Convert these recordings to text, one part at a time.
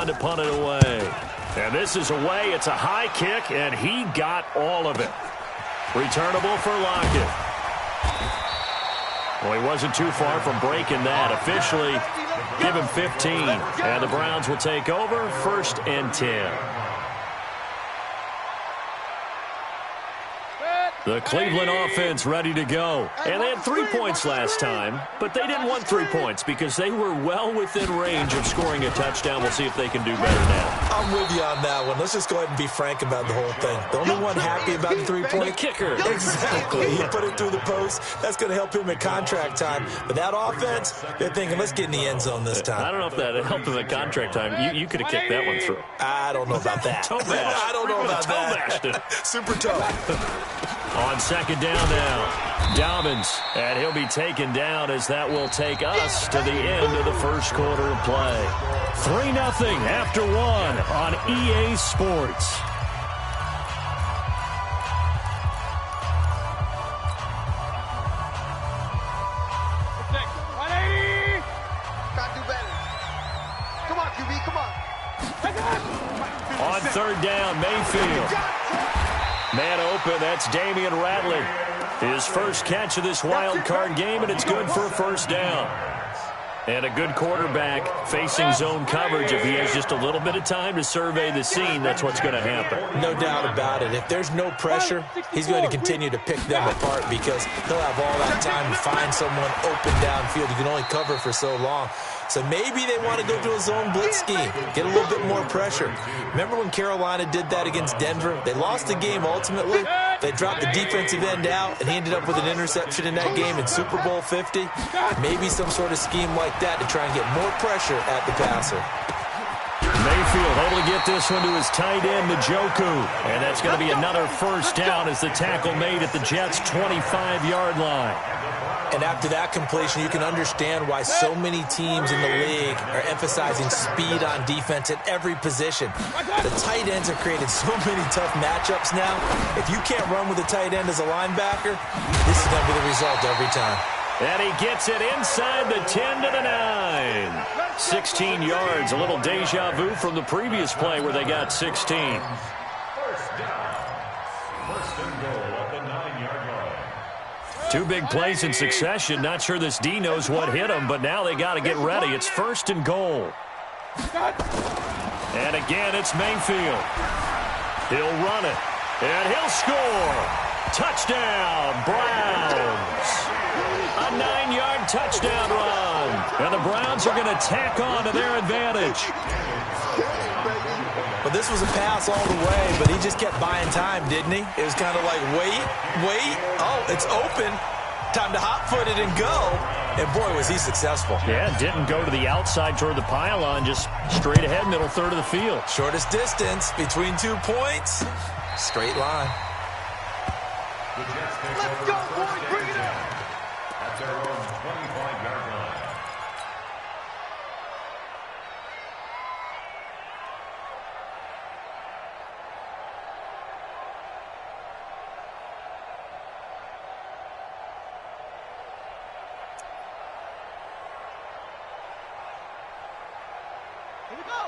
on to punt it away. And this is away. It's a high kick, and he got all of it. Returnable for Lockett. Well, he wasn't too far from breaking that. Officially, give him 15. And the Browns will take over, 1st and 10. The Cleveland offense ready to go. And they had 3 points last time, but they didn't want 3 points because they were well within range of scoring a touchdown. We'll see if they can do better now. I'm with you on that one. Let's just go ahead and be frank about the whole thing. The only one happy about the 3-point the kicker. Exactly. He put it through the post. That's going to help him at contract time. But that offense, they're thinking, let's get in the end zone this time. I don't know if that helped him at contract time. You could have kicked that one through. I don't know about that. I don't know about that. Super tough. On 2nd down now, Dobbins, and he'll be taken down as that will take us to the end of the first quarter of play. 3-0 after 1 on EA Sports. Gotta do better. Come on, QB, come on. On 3rd down, Mayfield. Man open, that's Damian Ratley. His first catch of this wild card game, and it's good for a 1st down. And a good quarterback facing zone coverage. If he has just a little bit of time to survey the scene, that's what's going to happen. No doubt about it. If there's no pressure, he's going to continue to pick them apart because he'll have all that time to find someone open downfield. You can only cover for so long. So maybe they want to go to a zone blitz scheme, get a little bit more pressure. Remember when Carolina did that against Denver? They lost the game ultimately. They dropped the defensive end out, and he ended up with an interception in that game in Super Bowl 50. Maybe some sort of scheme like that to try and get more pressure at the passer. Mayfield able to get this one to his tight end, Njoku. And that's going to be another 1st down as the tackle made at the Jets' 25-yard line. And after that completion, you can understand why so many teams in the league are emphasizing speed on defense at every position. The tight ends have created so many tough matchups now. If you can't run with a tight end as a linebacker, this is going to be the result every time. And he gets it inside the 10 to the 9. 16 yards, a little deja vu from the previous play where they got 16. 1st down. 1st and goal at the 9-yard line. 2 big plays in succession. Not sure this D knows what hit him, but now they got to get ready. It's 1st and goal. And again, it's Mayfield. He'll run it, and he'll score. Touchdown, Browns. A 9-yard touchdown run. And the Browns are going to tack on to their advantage. But this was a pass all the way, but he just kept buying time, didn't he? It was kind of like, wait. Oh, it's open. Time to hot-foot it and go. And, boy, was he successful. Yeah, didn't go to the outside toward the pylon, just straight ahead, middle third of the field. Shortest distance between 2 points. Straight line. Let's go, boys. Bring it up. At their own 25-yard line.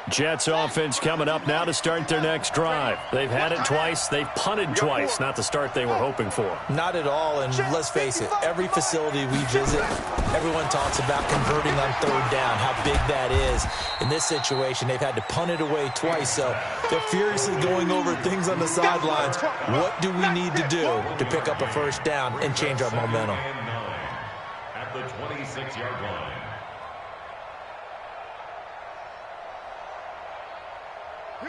Jets offense coming up now to start their next drive. They've had it twice. They've punted twice. Not the start they were hoping for. Not at all, and let's face it, every facility we visit, everyone talks about converting on 3rd down, how big that is. In this situation, they've had to punt it away twice, so they're furiously going over things on the sidelines. What do we need to do to pick up a 1st down and change our momentum? At the 26-yard line.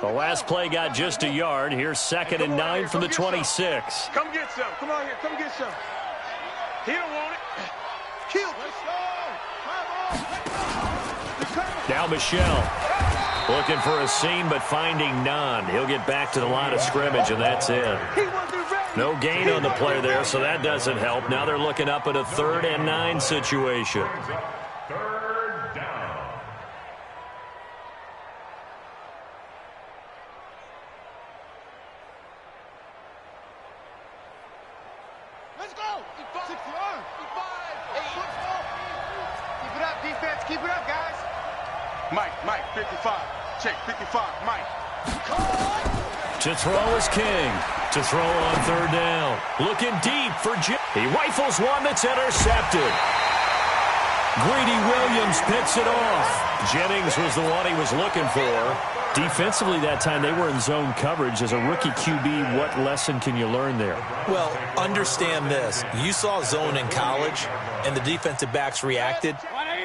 The last play got just a yard. Here's 2nd and 9 from the 26. Come get some. Come on here. Come get some. He don't want it. Kill. Now Michelle looking for a seam, but finding none. He'll get back to the line of scrimmage, and that's it. No gain on the play there, so that doesn't help. Now they're looking up at a 3rd and 9 situation. 3rd down. Let's go. 6 yards. 5. 8. Keep it up, defense. Keep it up, guys. Mike, 55. Check 55, Mike. To throw is King. To throw on third down. Looking deep for Jim. He rifles one that's intercepted. Greedy Williams picks it off. Jennings was the one he was looking for. Defensively that time, they were in zone coverage. As a rookie QB, what lesson can you learn there? Well, understand this. You saw zone in college, and the defensive backs reacted,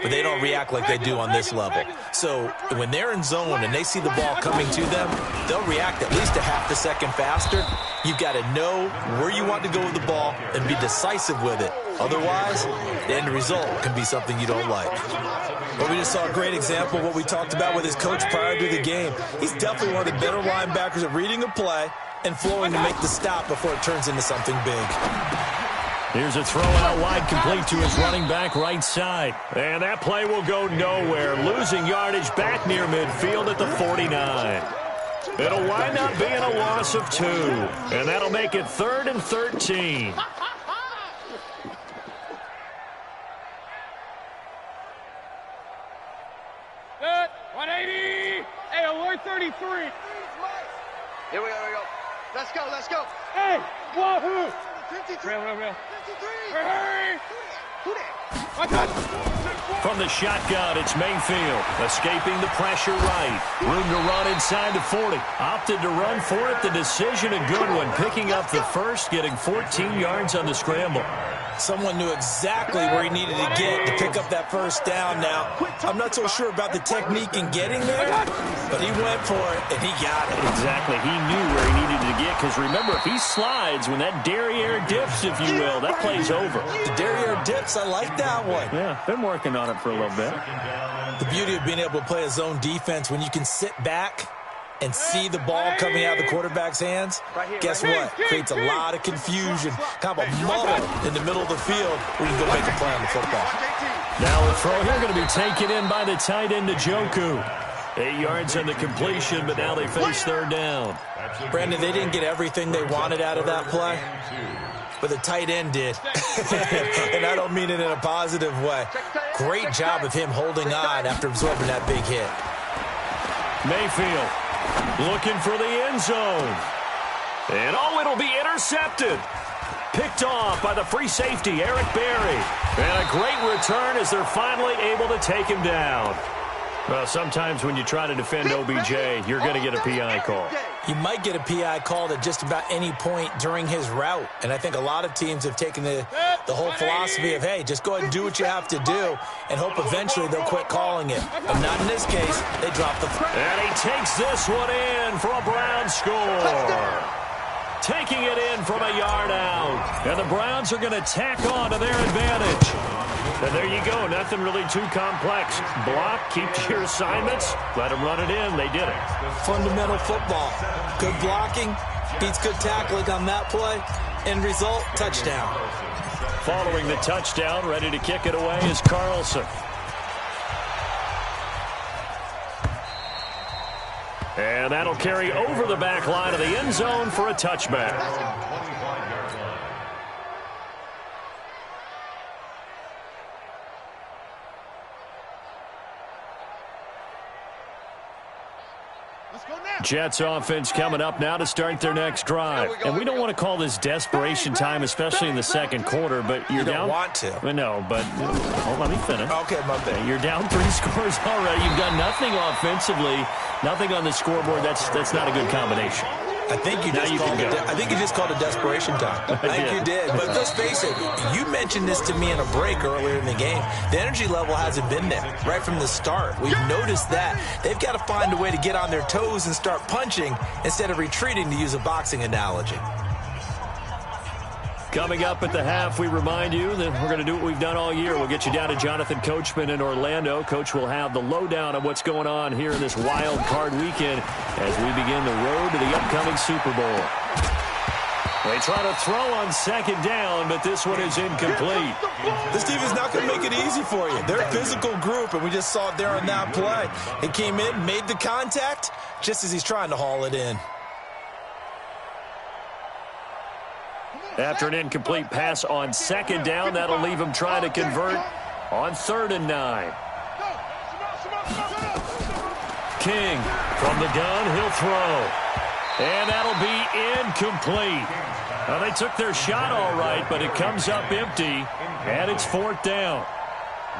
but they don't react like they do on this level. So when they're in zone and they see the ball coming to them, they'll react at least a half a second faster. You've got to know where you want to go with the ball and be decisive with it. Otherwise, the end result can be something you don't like. But we just saw a great example of what we talked about with his coach prior to the game. He's definitely one of the better linebackers at reading a play and flowing to make the stop before it turns into something big. Here's a throw out wide, complete to his running back right side. And that play will go nowhere. Losing yardage back near midfield at the 49. It'll wind up being a loss of 2. And that'll make it 3rd and 13. Good. 180. Hey, alert 33. Here we go. Let's go. Hey, wahoo. 53. Real. 53. Hurry. From the shotgun, it's Mayfield. Escaping the pressure right. Room to run inside the 40. Opted to run for it. The decision a good one. Picking up the first, getting 14 yards on the scramble. Someone knew exactly where he needed to get to pick up that first down. Now, I'm not so sure about the technique in getting there, but he went for it, and he got it. Exactly. He knew where he needed to get, because remember, if he slides, when that derriere dips, if you will, that play's over. The derriere dips, I like that one. Yeah, been working on it for a little bit. The beauty of being able to play a zone defense, when you can sit back and see the ball coming out of the quarterback's hands, guess what? Creates a lot of confusion, kind of a muddle in the middle of the field where you can go make a play on the football. Now a throw here going to be taken in by the tight end, Njoku. 8 yards on the completion, but now they face third down. Brandon, they didn't get everything they wanted out of that play, but the tight end did. And I don't mean it in a positive way. Great job of him holding on after absorbing that big hit. Mayfield looking for the end zone. And it'll be intercepted. Picked off by the free safety, Eric Berry. And a great return as they're finally able to take him down. Well, sometimes when you try to defend OBJ, you're going to get a PI call. You might get a PI called at just about any point during his route. And I think a lot of teams have taken the whole philosophy of, hey, just go ahead and do what you have to do and hope eventually they'll quit calling it. But not in this case. They dropped the... And he takes this one in for a Brown score. Taking it in from a yard out. And the Browns are going to tack on to their advantage. And there you go. Nothing really too complex. Block, keep to your assignments, let them run it in. They did it. Fundamental football. Good blocking beats good tackling on that play. End result, touchdown. Following the touchdown, ready to kick it away is Carlson. And that'll carry over the back line of the end zone for a touchback. Jets offense coming up now to start their next drive. And we don't want to call this desperation time, especially in the second quarter, but you're down. You don't want to. No, but let me finish. Okay, my bad. You're down 3 scores already. You've done nothing offensively, nothing on the scoreboard. That's not a good combination. I think you just called it desperation time. I think you did. But let's face it, you mentioned this to me in a break earlier in the game. The energy level hasn't been there right from the start. We've noticed that. They've got to find a way to get on their toes and start punching instead of retreating, to use a boxing analogy. Coming up at the half, we remind you that we're going to do what we've done all year. We'll get you down to Jonathan Coachman in Orlando. Coach will have the lowdown of what's going on here in this wild card weekend as we begin the road to the upcoming Super Bowl. They try to throw on second down, but this one is incomplete. This team is not going to make it easy for you. They're a physical group, and we just saw it there on that play. It came in, made the contact, just as he's trying to haul it in. After an incomplete pass on second down, that'll leave him trying to convert on 3rd and 9. King from the gun, he'll throw. And that'll be incomplete. Well, they took their shot all right, but it comes up empty, and it's 4th down.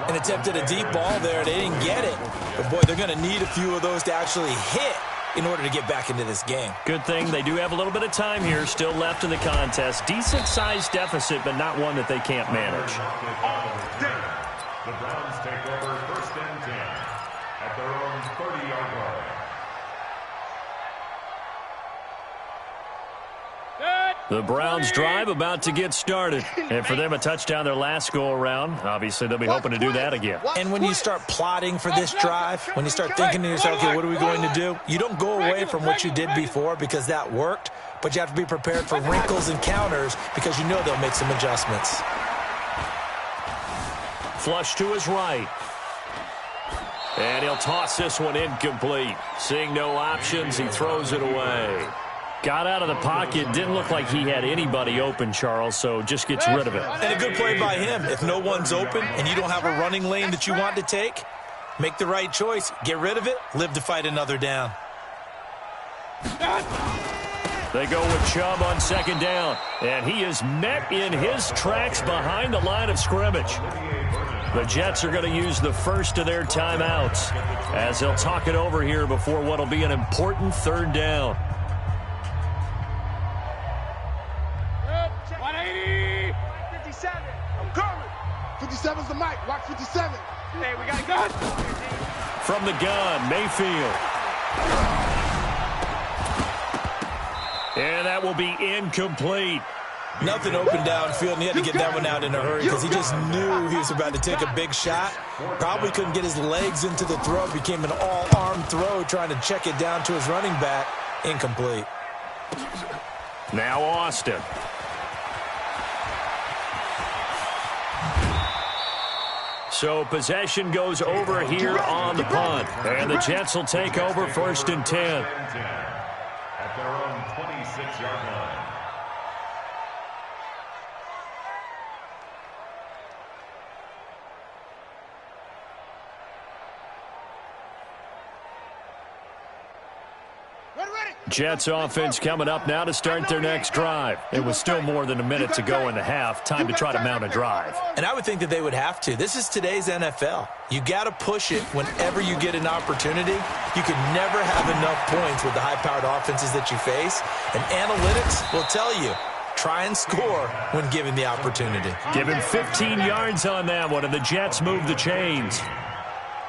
And attempted a deep ball there. They didn't get it. But, boy, they're going to need a few of those to actually hit in order to get back into this game. Good thing they do have a little bit of time here still left in the contest. Decent-sized deficit, but not one that they can't manage. The Browns take over 1st and 10 at their own 30-yard line. The Browns drive about to get started. And for them, a touchdown their last go-around. Obviously, they'll be hoping to do that again. And when you start plotting for this drive, when you start thinking to yourself, okay, what are we going to do? You don't go away from what you did before because that worked, but you have to be prepared for wrinkles and counters because you know they'll make some adjustments. Flush to his right. And he'll toss this one incomplete. Seeing no options, he throws it away. Got out of the pocket. Didn't look like he had anybody open, Charles, so just gets rid of it. And a good play by him. If no one's open and you don't have a running lane that you want to take, make the right choice. Get rid of it. Live to fight another down. They go with Chubb on 2nd down, and he is met in his tracks behind the line of scrimmage. The Jets are going to use the first of their timeouts as they'll talk it over here before what will be an important 3rd down. 57. I'm coming. 57's the mic. Watch 57. Hey, we got a gun. From the gun, Mayfield. And that will be incomplete. Nothing open downfield, and he had to get that one out in a hurry because he just knew he was about to take a big shot. Probably couldn't get his legs into the throw. It became an all-arm throw trying to check it down to his running back. Incomplete. Now Austin. So possession goes over here on the punt. And the Jets will take over 1st and 10. At their own 26-yard line. Jets offense coming up now to start their next drive. It was still more than a minute to go in the half. Time to try to mount a drive. And I would think that they would have to. This is today's NFL. You got to push it whenever you get an opportunity. You can never have enough points with the high-powered offenses that you face. And analytics will tell you, try and score when given the opportunity. Give him 15 yards on that one, and the Jets move the chains.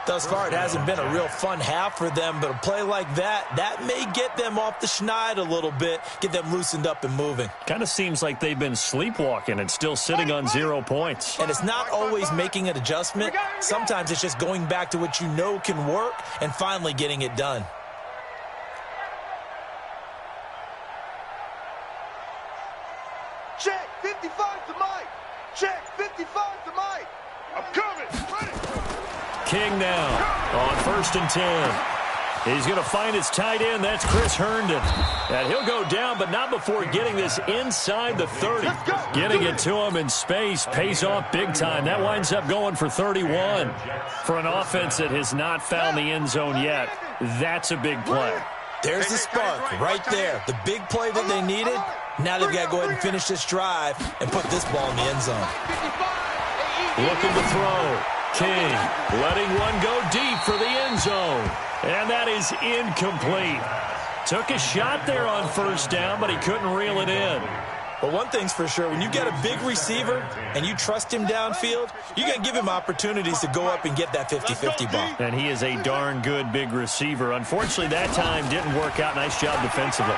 Thus far, it hasn't been a real fun half for them, but a play like that may get them off the schneid a little bit, get them loosened up and moving. Kind of seems like they've been sleepwalking and still sitting on 0 points. And it's not always making an adjustment. Sometimes it's just going back to what you know can work and finally getting it done. Check, 55 to Mike. Check, 55 to Mike. I'm coming. Ready. King now on 1st and 10. He's going to find his tight end. That's Chris Herndon. And he'll go down, but not before getting this inside the 30. Getting it to him in space pays off big time. That winds up going for 31. For an offense that has not found the end zone yet, that's a big play. There's the spark right there. The big play that they needed. Now they've got to go ahead and finish this drive and put this ball in the end zone. Looking to throw. King letting one go deep for the end zone. And that is incomplete. Took a shot there on 1st down, but he couldn't reel it in. But one thing's for sure, when you get a big receiver and you trust him downfield, you got to give him opportunities to go up and get that 50-50 ball. And he is a darn good big receiver. Unfortunately, that time didn't work out. Nice job defensively.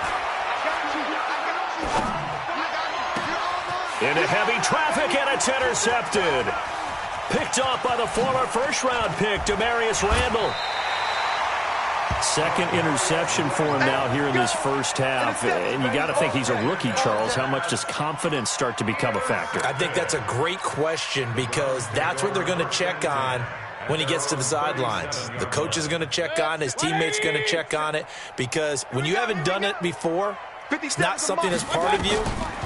Into heavy traffic, and it's intercepted. Picked off by the former first-round pick, Demarius Randall. Second interception for him now here in this first half. And you got to think he's a rookie, Charles. How much does confidence start to become a factor? I think that's a great question because that's what they're going to check on when he gets to the sidelines. The coach is going to check on it. His teammates going to check on it because when you haven't done it before, it's not something that's part of you.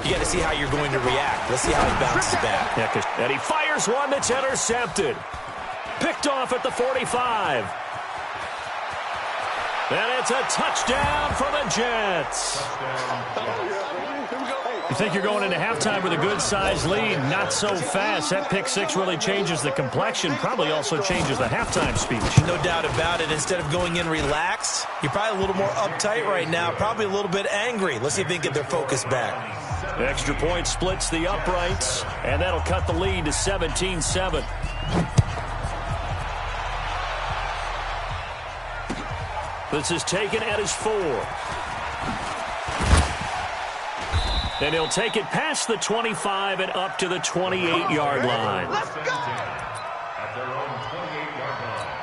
You got to see how you're going to react. Let's see how he bounces back. Yeah, and he fires one that's intercepted. Picked off at the 45. And it's a touchdown for the Jets. You think you're going into halftime with a good-sized lead. Not so fast. That pick six really changes the complexion, probably also changes the halftime speech. No doubt about it. Instead of going in relaxed, you're probably a little more uptight right now, probably a little bit angry. Let's see if they can get their focus back. The extra point splits the uprights, and that'll cut the lead to 17-7. This is taken at his 4. And he'll take it past the 25 and up to the 28-yard line. Let's go! At their own 28-yard line.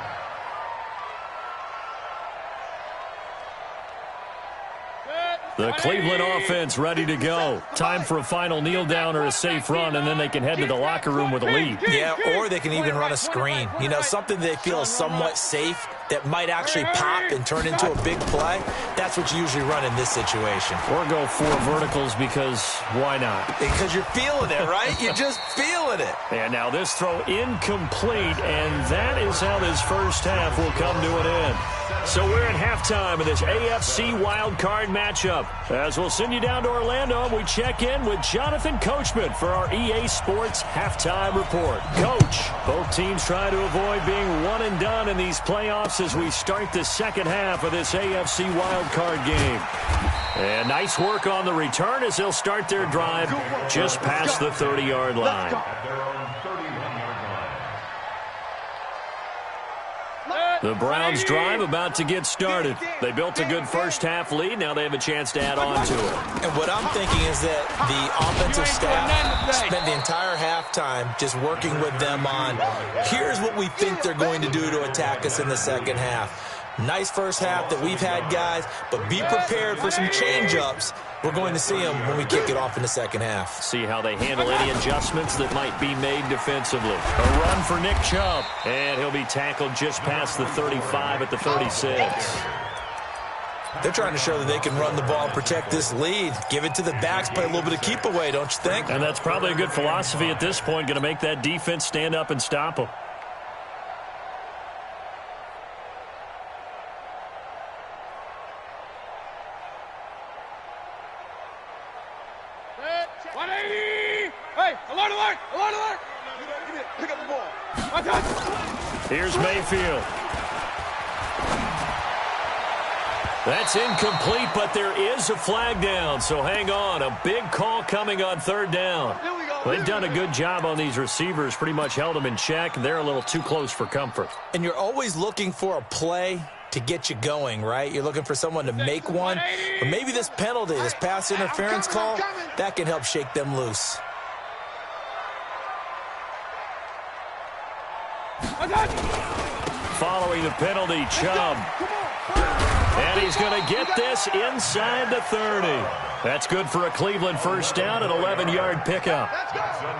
The Cleveland offense ready to go. Time for a final kneel down or a safe run, and then they can head to the locker room with a lead. Yeah, or they can even run a screen. You know, something they feel is somewhat safe that might actually pop and turn into a big play. That's what you usually run in this situation. Or go 4 verticals because why not? Because you're feeling it, right? You're just feeling it. And now this throw incomplete, and that is how this first half will come to an end. So we're at halftime of this AFC wild card matchup. As we'll send you down to Orlando, and we check in with Jonathan Coachman for our EA Sports halftime report. Coach, both teams try to avoid being one and done in these playoffs as we start the second half of this AFC wild card game. And nice work on the return as they'll start their drive just past the 30-yard line. At their own 31-yard line. The Browns drive about to get started. They built a good first half lead. Now they have a chance to add on to it. And what I'm thinking is that the offensive staff spent the entire halftime just working with them on, here's what we think they're going to do to attack us in the second half. Nice first half that we've had, guys, but be prepared for some change-ups. We're going to see them when we kick it off in the second half. See how they handle any adjustments that might be made defensively. A run for Nick Chubb, and he'll be tackled just past the 35 at the 36. They're trying to show that they can run the ball and protect this lead. Give it to the backs, play a little bit of keep away, don't you think? And that's probably a good philosophy at this point, going to make that defense stand up and stop them. Pick up the ball. Here's Mayfield. That's incomplete, but there is a flag down, so hang on. A big call coming on third down. They've done a good job on these receivers, pretty much held them in check. They're a little too close for comfort. And you're always looking for a play to get you going, right? You're looking for someone to make one. Or maybe this penalty, this pass interference call, that can help shake them loose. Following the penalty, Chubb. And he's going to get this inside the 30. That's good for a Cleveland first down, an 11-yard pickup.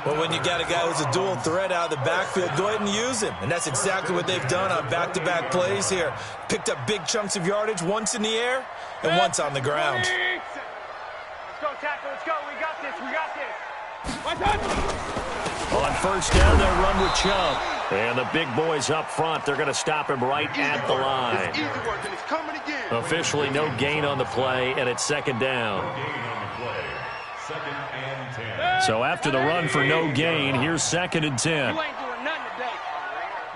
Well, when you got a guy who's a dual threat out of the backfield, go ahead and use him. And that's exactly what they've done on back-to-back plays here. Picked up big chunks of yardage, once in the air and once on the ground. Let's go, tackle. Let's go. We got this. We got this. On first down, they'll run with Chubb. And the big boys up front, they're going to stop him right at the line. It's easy work, and it's coming again. Officially no gain on the play, and it's second down. Gain on the play. 2nd and 10. So after the run for no gain, here's 2nd and 10. You ain't doing nothing today.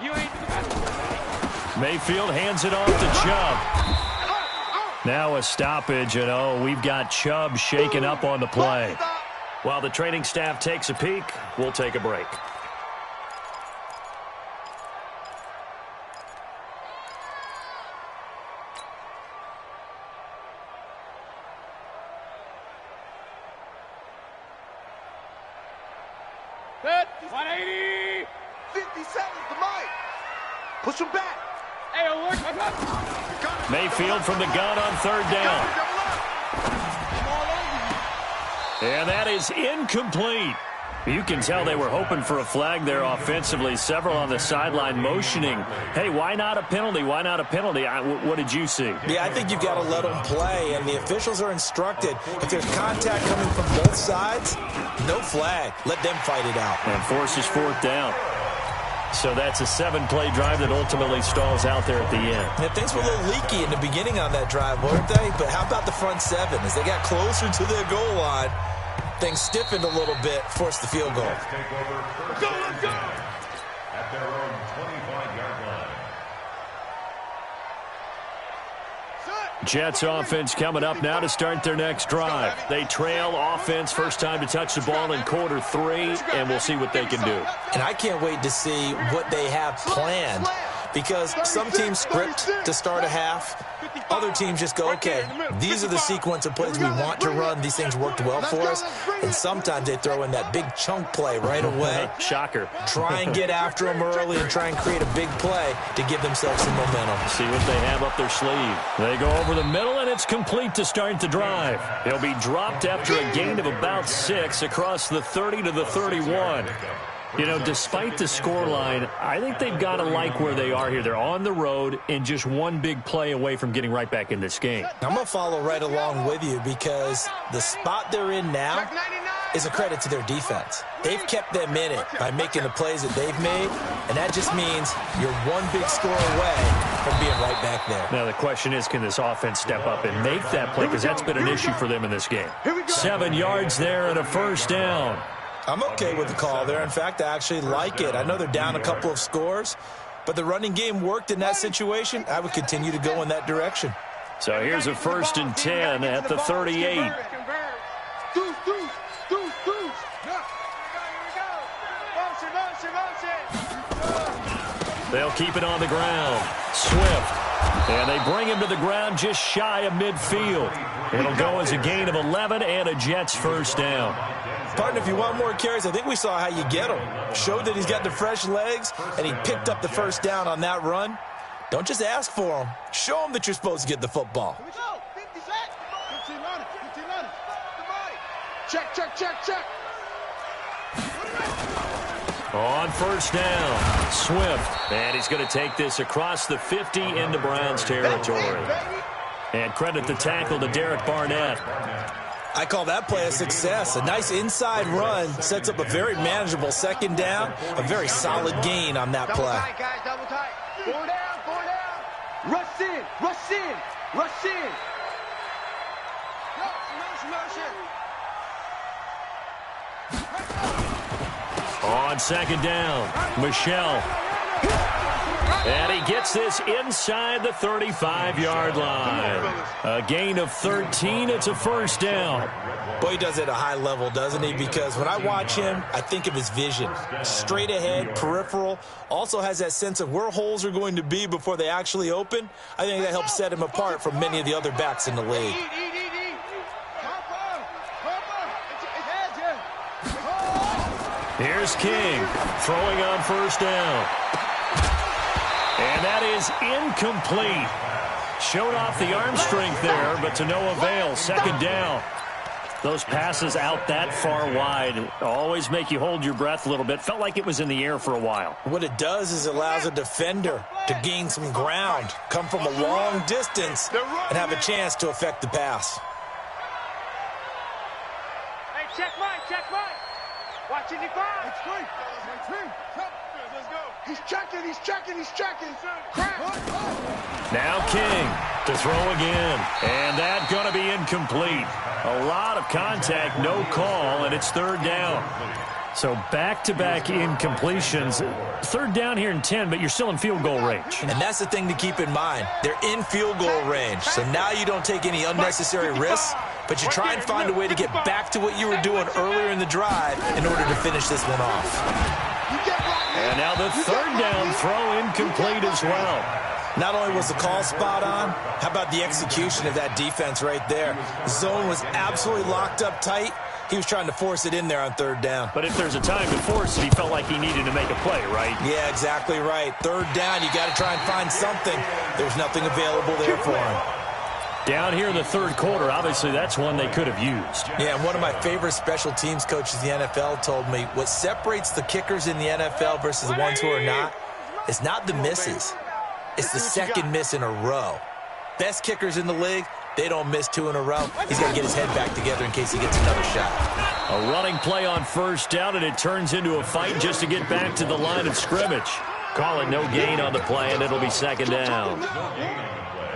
You ain't. Mayfield hands it off to Chubb. Now a stoppage, and we've got Chubb shaken up on the play. While the training staff takes a peek, we'll take a break. Good. 180. 50 seconds to Mike. Push him back. Hey, look. Mayfield from the gun on third down. And that is incomplete. You can tell they were hoping for a flag there offensively. Several on the sideline motioning. Hey, why not a penalty? Why not a penalty? What did you see? Yeah, I think you've got to let them play, and the officials are instructed. If there's contact coming from both sides, no flag. Let them fight it out. And forces fourth down. So that's a 7-play drive that ultimately stalls out there at the end. Yeah, things were a little leaky in the beginning on that drive, weren't they? But how about the front 7? As they got closer to their goal line, things stiffened a little bit, forced the field goal. Let's go! At their own 25-yard line. Jets offense coming up now to start their next drive. They trail offense, first time to touch the ball in quarter 3, and we'll see what they can do. And I can't wait to see what they have planned, because some teams script to start a half. Other teams just go, okay, these are the sequence of plays we want to run. These things worked well for us. And sometimes they throw in that big chunk play right away. Shocker. Try and get after them early and try and create a big play to give themselves some momentum. See what they have up their sleeve. They go over the middle, and it's complete to start the drive. They'll be dropped after a gain of about 6 across the 30 to the 31. You know, despite the scoreline, I think they've got to like where they are here. They're on the road and just one big play away from getting right back in this game. I'm going to follow right along with you, because the spot they're in now is a credit to their defense. They've kept them in it by making the plays that they've made, and that just means you're one big score away from being right back there. Now, the question is, can this offense step up and make that play? Because that's been an issue for them in this game. 7 yards there and a first down. I'm okay with the call there. In fact, I actually like it. I know they're down a couple of scores, but the running game worked in that situation. I would continue to go in that direction. So here's a 1st and 10 at the 38. They'll keep it on the ground. Swift. And they bring him to the ground just shy of midfield. It'll go as a gain of 11 and a Jets first down. Partner, if you want more carries, I think we saw how you get him. Showed that he's got the fresh legs, and he picked up the first down on that run. Don't just ask for him. Show him that you're supposed to get the football. Here we go. 50 sacks. 15 on it. 15 on it. Check, check, check, check. On first down, Swift. And he's going to take this across the 50 into Browns territory. And credit the tackle to Derek Barnett. I call that play a success. A nice inside run sets up a very manageable second down. A very solid gain on that play. Double tight, guys. Double tight. 4 down, 4 down. Rush in, rush in, rush in. On second down, Michelle. And he gets this inside the 35-yard line. A gain of 13. It's a first down. Boy, he does it at a high level, doesn't he? Because when I watch him, I think of his vision. Straight ahead, peripheral. Also has that sense of where holes are going to be before they actually open. I think that helps set him apart from many of the other backs in the league. Here's King throwing on first down. And that is incomplete. Showed off the arm strength there, but to no avail. Second down. Those passes out that far wide always make you hold your breath a little bit. Felt like it was in the air for a while. What it does is it allows a defender to gain some ground, come from a long distance, and have a chance to affect the pass. Hey, check Mike, check Mike. Watch it, Devon. It's clean. Let's go. He's checking, he's checking, he's checking. Crap. Now King to throw again. And that's going to be incomplete. A lot of contact, no call, and it's third down. So back-to-back incompletions. Third down here in 10, but you're still in field goal range. And that's the thing to keep in mind. They're in field goal range. So now you don't take any unnecessary risks, but you try and find a way to get back to what you were doing earlier in the drive in order to finish this one off. And now the third down throw incomplete as well. Not only was the call spot on, how about the execution of that defense right there? Zone was absolutely locked up tight. He was trying to force it in there on third down. But if there's a time to force it, he felt like he needed to make a play, right? Yeah, exactly right. Third down, you got to try and find something. There's nothing available there for him. Down here in the third quarter, obviously that's one they could have used. Yeah, and one of my favorite special teams coaches in the NFL told me what separates the kickers in the NFL versus the ones who are not is not the misses. It's the second miss in a row. Best kickers in the league, they don't miss 2 in a row. He's got to get his head back together in case he gets another shot. A running play on first down, and it turns into a fight just to get back to the line of scrimmage. Call it no gain on the play, and it'll be second down.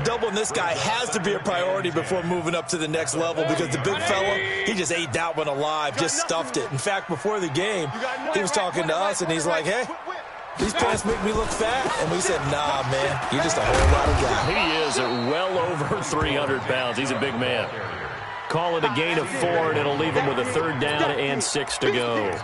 Doubling this guy has to be a priority before moving up to the next level because the big fella, he just ate that one alive, just stuffed it. In fact, before the game, he was talking to us, and he's like, hey, these pants make me look fat. And we said, nah, man, you're just a whole lot of guy. He is at well over 300 pounds. He's a big man. Call it a gain of 4, and it'll leave him with a third down and 6 to go.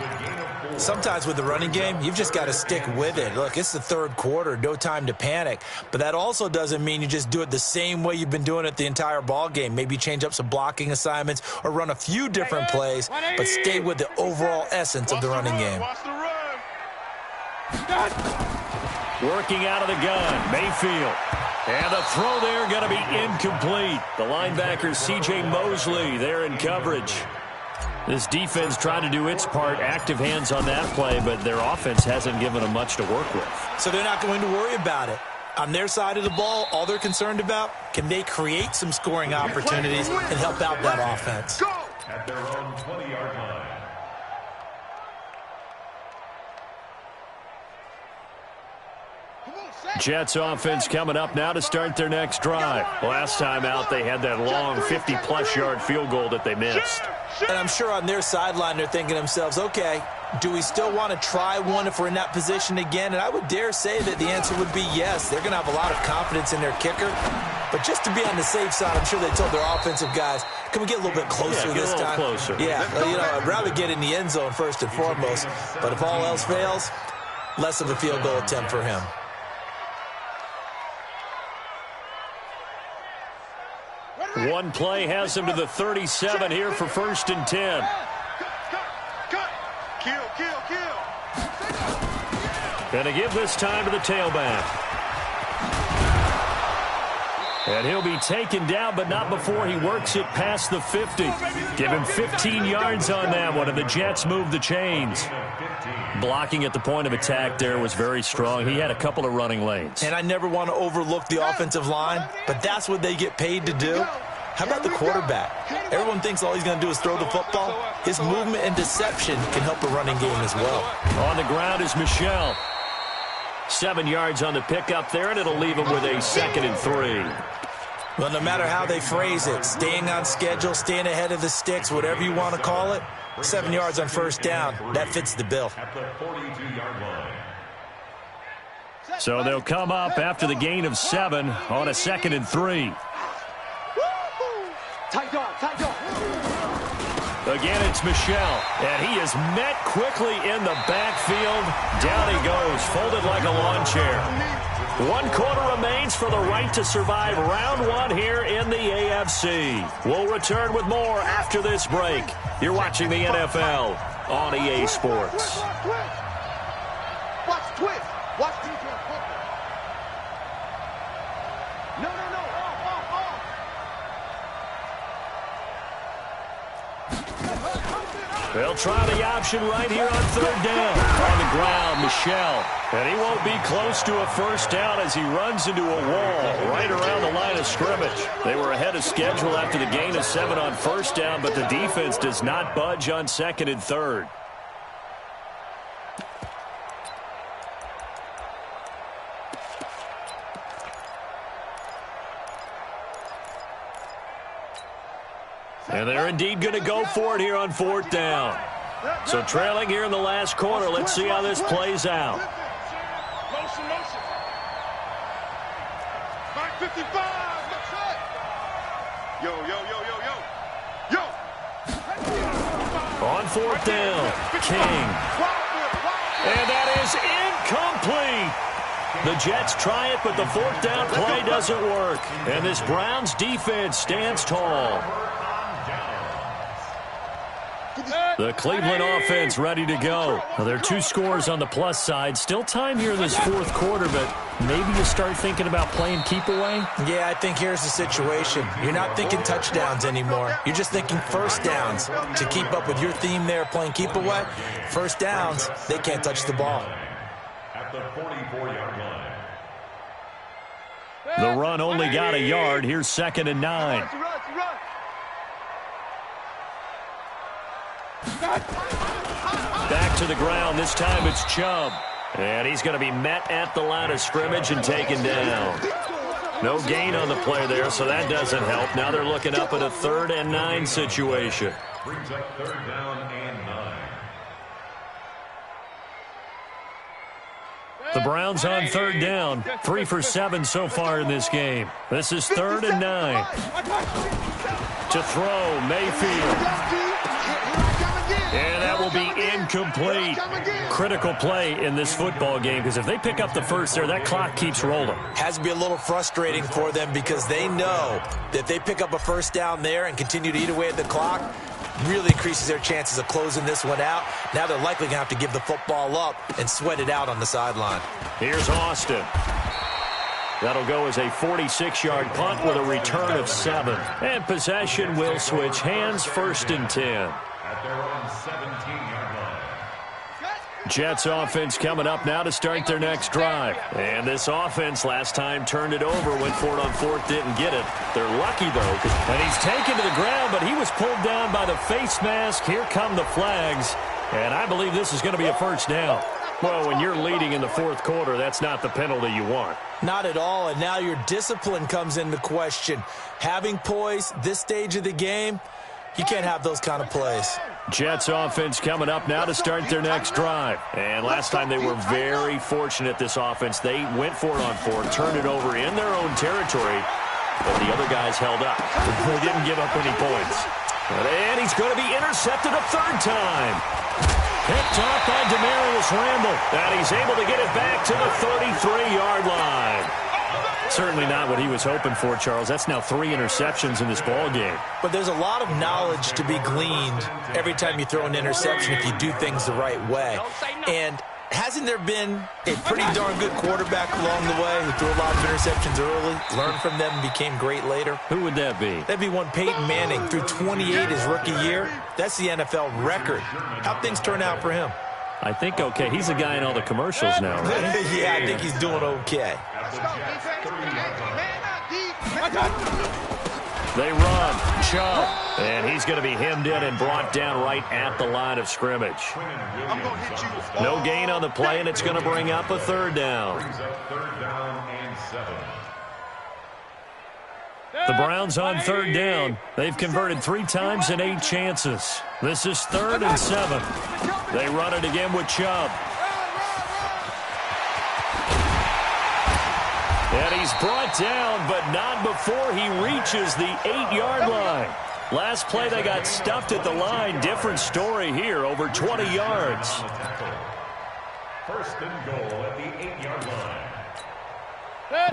Sometimes with the running game, you've just got to stick with it. Look, it's the third quarter, no time to panic. But that also doesn't mean you just do it the same way you've been doing it the entire ball game. Maybe change up some blocking assignments or run a few different plays, but stay with the overall essence of the running game. Working out of the gun, Mayfield. And the throw there going to be incomplete. The linebacker, C.J. Mosley, there in coverage. This defense trying to do its part, active hands on that play, but their offense hasn't given them much to work with. So they're not going to worry about it. On their side of the ball, all they're concerned about, can they create some scoring opportunities and help out that offense? At their own 20-yard line. Jets offense coming up now to start their next drive. Last time out, they had that long 50-plus yard field goal that they missed. And I'm sure on their sideline, they're thinking to themselves, okay, do we still want to try one if we're in that position again? And I would dare say that the answer would be yes. They're going to have a lot of confidence in their kicker. But just to be on the safe side, I'm sure they told their offensive guys, can we get a little bit closer this time? Closer. Yeah, you know, I'd rather get in the end zone first and foremost. But if all else fails, less of a field goal attempt for him. One play has him to the 37 here for 1st and 10. Gonna give this time to the tailback. And he'll be taken down, but not before he works it past the 50. Give him 15 yards on that one, and the Jets move the chains. Blocking at the point of attack there was very strong. He had a couple of running lanes. And I never want to overlook the offensive line, but that's what they get paid to do. How about the quarterback? Everyone thinks all he's going to do is throw the football. His movement and deception can help a running game as well. On the ground is Michel. 7 yards on the pickup there, and it'll leave him with a 2nd and 3. Well, no matter how they phrase it, staying on schedule, staying ahead of the sticks, whatever you want to call it, 7 yards on first down, that fits the bill. At the 42-yard line. So they'll come up after the gain of 7 on a 2nd and 3. Again, it's Michel, and he is met quickly in the backfield. Down he goes, folded like a lawn chair. 1 quarter remains for the right to survive round 1 here in the AFC. We'll return with more after this break. You're watching the NFL on EA Sports. Watch twist. Watch defense. No. Off. They'll try the option right here on 3rd down. On the ground, Michel. And he won't be close to a first down as he runs into a wall right around the line of scrimmage. They were ahead of schedule after the gain of 7 on first down, but the defense does not budge on 2nd and 3rd. And they're indeed going to go for it here on 4th down. So trailing here in the last quarter. Let's see how this plays out. Motion. 55. Yo. On 4th down, King. And that is incomplete. The Jets try it, but the 4th down play doesn't work. And this Browns defense stands tall. The Cleveland offense ready to go. Well, there are 2 scores on the plus side. Still time here in this 4th quarter, but maybe you start thinking about playing keep away? Yeah, I think here's the situation. You're not thinking touchdowns anymore. You're just thinking first downs. To keep up with your theme there, playing keep away, first downs, they can't touch the ball. At the 44-yard line. The run only got a yard. Here's 2nd and 9. Back to the ground. This time it's Chubb. And he's going to be met at the line of scrimmage and taken down. No gain on the play there, so that doesn't help. Now they're looking up at a 3rd and 9 situation. Brings up 3rd down and 9. The Browns on 3rd down. 3 for 7 so far in this game. This is 3rd and 9. To throw, Mayfield. And that will be incomplete. Critical play in this football game, because if they pick up the first there, that clock keeps rolling. Has to be a little frustrating for them because they know that if they pick up a first down there and continue to eat away at the clock, really increases their chances of closing this one out. Now they're likely going to have to give the football up and sweat it out on the sideline. Here's Austin. That'll go as a 46-yard punt with a return of 7. And possession will switch hands, 1st and 10. At their own 17-yard line. Jets offense coming up now to start their next drive. And this offense last time turned it over, went for it on 4th, didn't get it. They're lucky, though. And he's taken to the ground, but he was pulled down by the face mask. Here come the flags. And I believe this is going to be a first down. Well, when you're leading in the 4th quarter, that's not the penalty you want. Not at all, and now your discipline comes into question. Having poise this stage of the game, you can't have those kind of plays. Jets offense coming up now to start their next drive. And last time they were very fortunate, this offense. They went for it on 4th, turned it over in their own territory, but the other guys held up. They didn't give up any points. And he's going to be intercepted a 3rd time. Picked off by Demarius Randall. And he's able to get it back to the 33-yard line. Certainly not what he was hoping for, Charles. That's now 3 interceptions in this ball game. But there's a lot of knowledge to be gleaned every time you throw an interception if you do things the right way. And hasn't there been a pretty darn good quarterback along the way who threw a lot of interceptions early, learned from them, and became great later? Who would that be? That'd be one Peyton Manning. Threw 28 his rookie year. That's the NFL record. How'd things turn out for him? I think okay. He's a guy in all the commercials now, right? Yeah, I think he's doing okay. They run. Chubb. And he's going to be hemmed in and brought down right at the line of scrimmage. No gain on the play, and it's going to bring up a 3rd down. The Browns on 3rd down. They've converted 3 times in 8 chances. This is 3rd and 7. They run it again with Chubb. And he's brought down, but not before he reaches the 8-yard line. Last play, they got stuffed at the line. Different story here, over 20 yards. 1st and goal at the 8-yard line.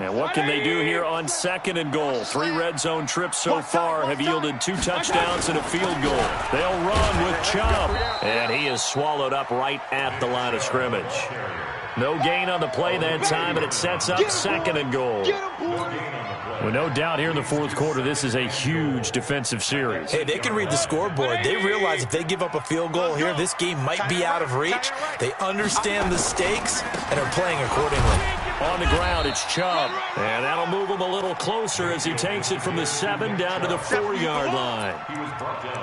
And what can they do here on 2nd and goal? 3 red zone trips so far have yielded 2 touchdowns and a field goal. They'll run with Chubb. And he is swallowed up right at the line of scrimmage. No gain on the play that time, and it sets up 2nd and goal. Well, no doubt here in the 4th quarter, this is a huge defensive series. Hey, they can read the scoreboard. They realize if they give up a field goal here, this game might be out of reach. They understand the stakes and are playing accordingly. On the ground, it's Chubb. And that'll move him a little closer as he takes it from the 7 down to the 4-yard line.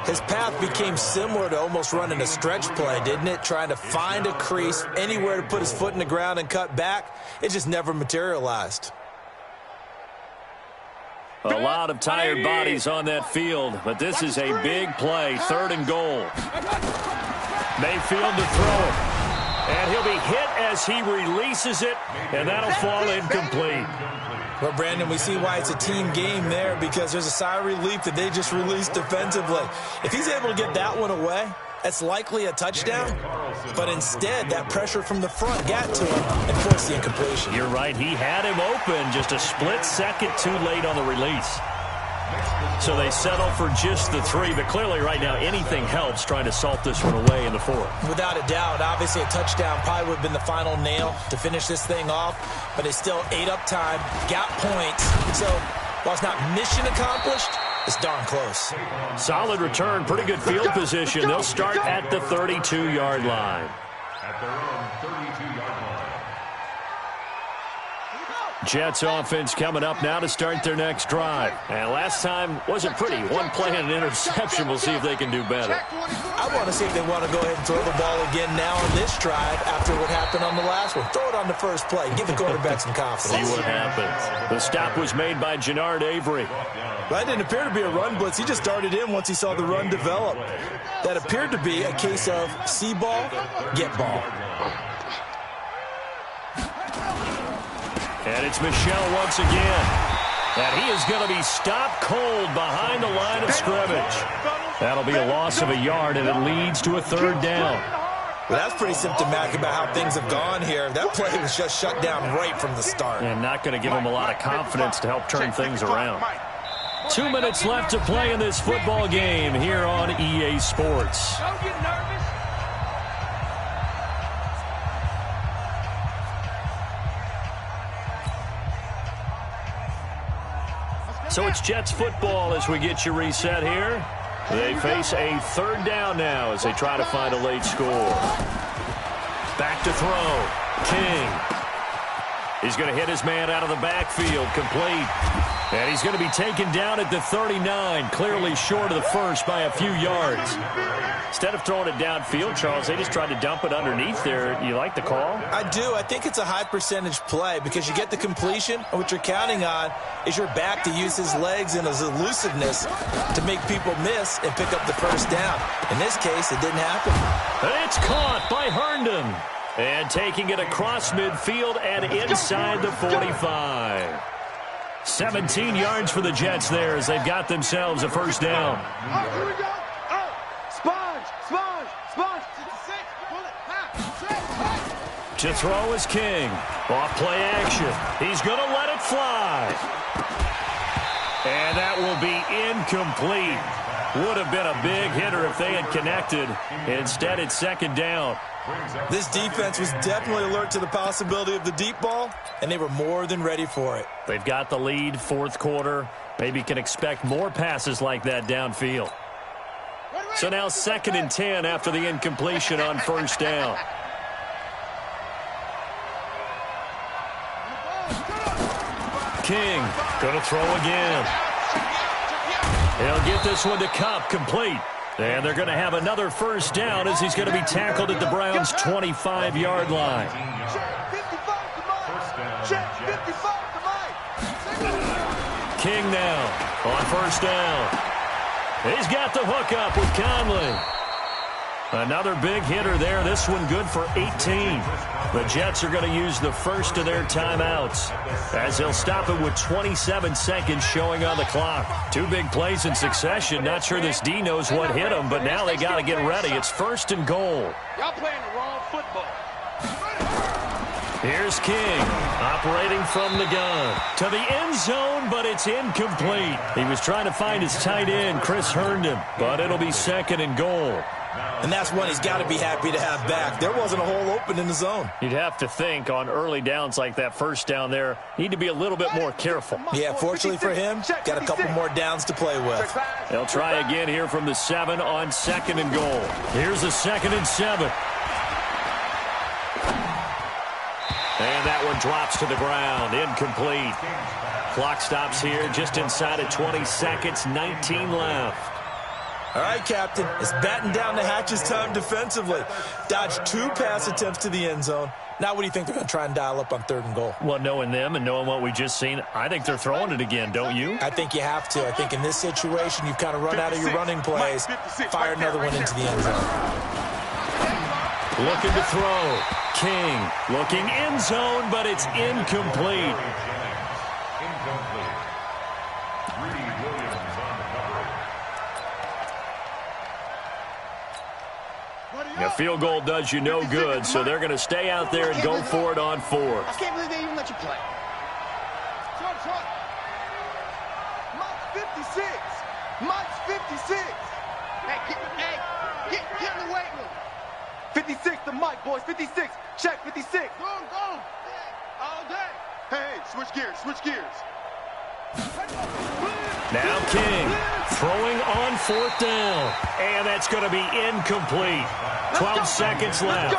His path became similar to almost running a stretch play, didn't it? Trying to find a crease, anywhere to put his foot in the ground and cut back. It just never materialized. A lot of tired bodies on that field, but this is a big play, 3rd and goal. Mayfield to throw it. And he'll be hit as he releases it, and that'll fall incomplete. Well, Brandon, we see why it's a team game there, because there's a sigh of relief that they just released defensively. If he's able to get that one away, that's likely a touchdown. But instead, that pressure from the front got to him and forced the incompletion. You're right. He had him open, just a split second too late on the release. So they settle for just the 3, but clearly right now anything helps trying to salt this one away in the 4th. Without a doubt, obviously a touchdown probably would have been the final nail to finish this thing off, but they still ate up time, got points. So while it's not mission accomplished, it's darn close. Solid return, pretty good field position. They'll start at the 32-yard line. At their own 32-yard line. Jets offense coming up now to start their next drive. And last time wasn't pretty. One play and an interception. We'll see if they can do better. I want to see if they want to go ahead and throw the ball again now on this drive after what happened on the last one. Throw it on the first play. Give the quarterback some confidence. See what happens. The stop was made by Jannard Avery. That didn't appear to be a run blitz. He just darted in once he saw the run develop. That appeared to be a case of see ball, get ball. And it's Michel once again. And he is going to be stopped cold behind the line of scrimmage. That'll be a loss of a yard, and it leads to a third down. Well, that's pretty symptomatic about how things have gone here. That play was just shut down right from the start. And not going to give him a lot of confidence to help turn things around. 2 minutes left to play in this football game here on EA Sports. Don't get nervous. So it's Jets football as we get you reset here. They face a third down now as they try to find a late score. Back to throw. King. He's going to hit his man out of the backfield. Complete. And he's going to be taken down at the 39, clearly short of the first by a few yards. Instead of throwing it downfield, Charles, they just tried to dump it underneath there. You like the call? I do. I think it's a high percentage play because you get the completion, and what you're counting on is your back to use his legs and his elusiveness to make people miss and pick up the first down. In this case, it didn't happen. It's caught by Herndon. And taking it across midfield and inside the 45. 17 yards for the Jets there as they've got themselves a first down. Here we go. Sponge. To throw is King. Off play action. He's going to let it fly. And that will be incomplete. Would have been a big hitter if they had connected. Instead, it's second down. This defense was definitely alert to the possibility of the deep ball, and they were more than ready for it. They've got the lead, fourth quarter. Maybe can expect more passes like that downfield. So now 2nd and 10 after the incompletion on first down. King going to throw again. He'll get this one to Cup, complete. And they're going to have another first down as he's going to be tackled at the Browns' 25-yard line. King now on first down. He's got the hook up with Conley. Another big hitter there. This one good for 18. The Jets are going to use the first of their timeouts as they'll stop it with 27 seconds showing on the clock. 2 big plays in succession. Not sure this D knows what hit them, but now they got to get ready. It's 1st and goal. Y'all playing the wrong football. Here's King operating from the gun to the end zone, but it's incomplete. He was trying to find his tight end, Chris Herndon, but it'll be 2nd and goal. And that's one he's got to be happy to have back. There wasn't a hole open in the zone. You'd have to think on early downs like that first down there, need to be a little bit more careful. Yeah, fortunately for him, got a couple more downs to play with. They'll try again here from the 7 on 2nd and goal. Here's a 2nd and 7. And that one drops to the ground, incomplete. Clock stops here just inside of 20 seconds, 19 left. All right, Captain, it's batten down the hatches time defensively. Dodged 2 pass attempts to the end zone. Now what do you think they're going to try and dial up on 3rd and goal? Well, knowing them and knowing what we just seen, I think they're throwing it again, don't you? I think you have to. I think in this situation, you've kind of run out of your running plays. Fire another one into the end zone. Looking to throw. King looking end zone, but it's incomplete. A field goal does you no good, so they're going to stay out there and go for it on 4th. I can't believe they even let you play. Mike's 56. Mike's 56. Hey, get in the weight room. 56 to Mike, boys. 56. Check 56. Go. All day. Hey, switch gears. Now King throwing on fourth down. And that's going to be incomplete. 12 seconds left.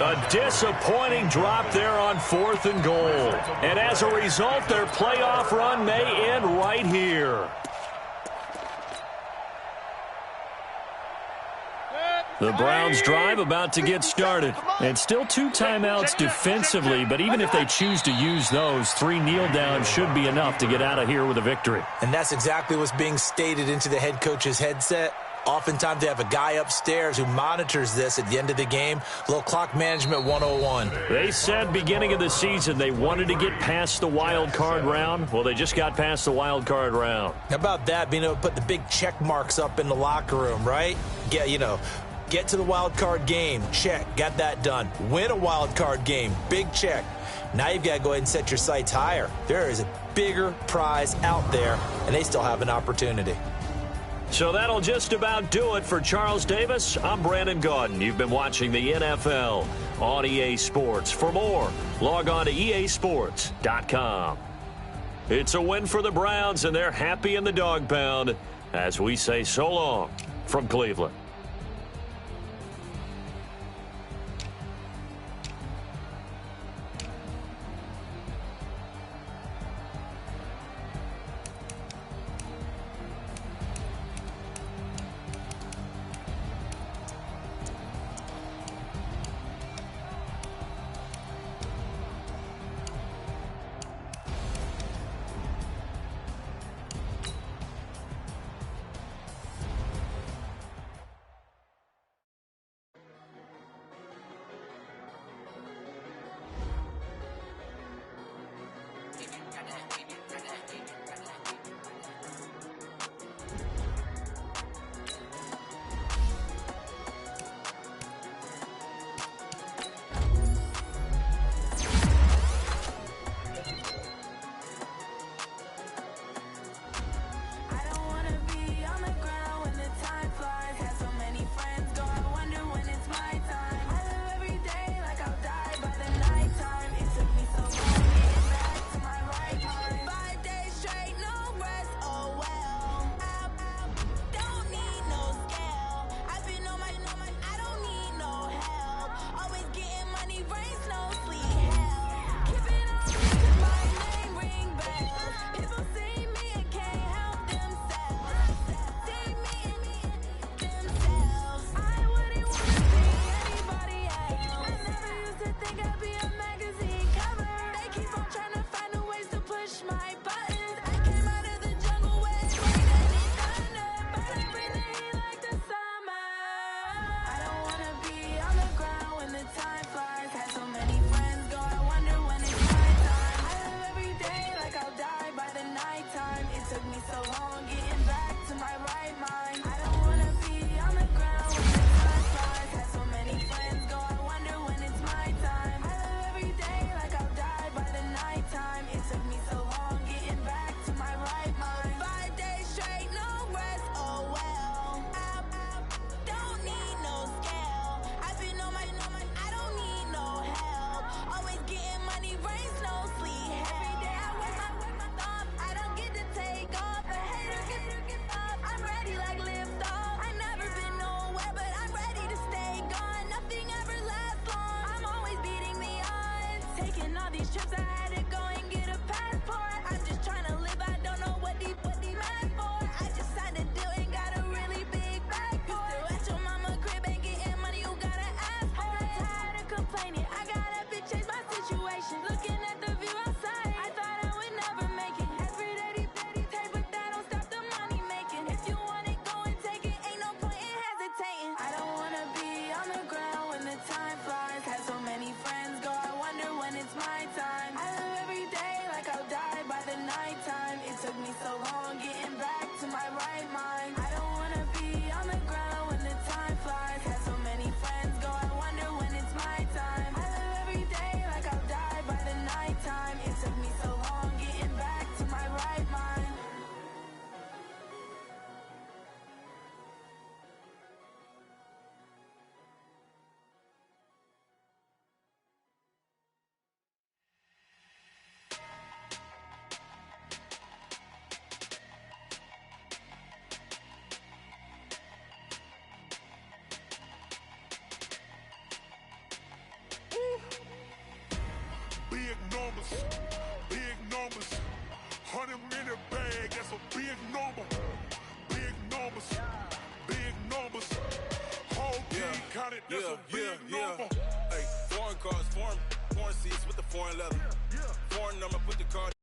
A disappointing drop there on 4th and goal. And as a result, their playoff run may end right here. The Browns drive about to get started. And still 2 timeouts defensively, but even if they choose to use those, 3 kneel downs should be enough to get out of here with a victory. And that's exactly what's being stated into the head coach's headset. Oftentimes they have a guy upstairs who monitors this at the end of the game. A little clock management 101. They said beginning of the season they wanted to get past the wild card round. Well, they just got past the wild card round. How about that, being able to put the big check marks up in the locker room, right? Get to the wild card game. Check. Got that done. Win a wild card game. Big check. Now you've got to go ahead and set your sights higher. There is a bigger prize out there, and they still have an opportunity. So that'll just about do it for Charles Davis. I'm Brandon Gaudin. You've been watching the NFL on EA Sports. For more, log on to easports.com. It's a win for the Browns, and they're happy in the dog pound as we say so long from Cleveland. foreign leather. Foreign number, put the card.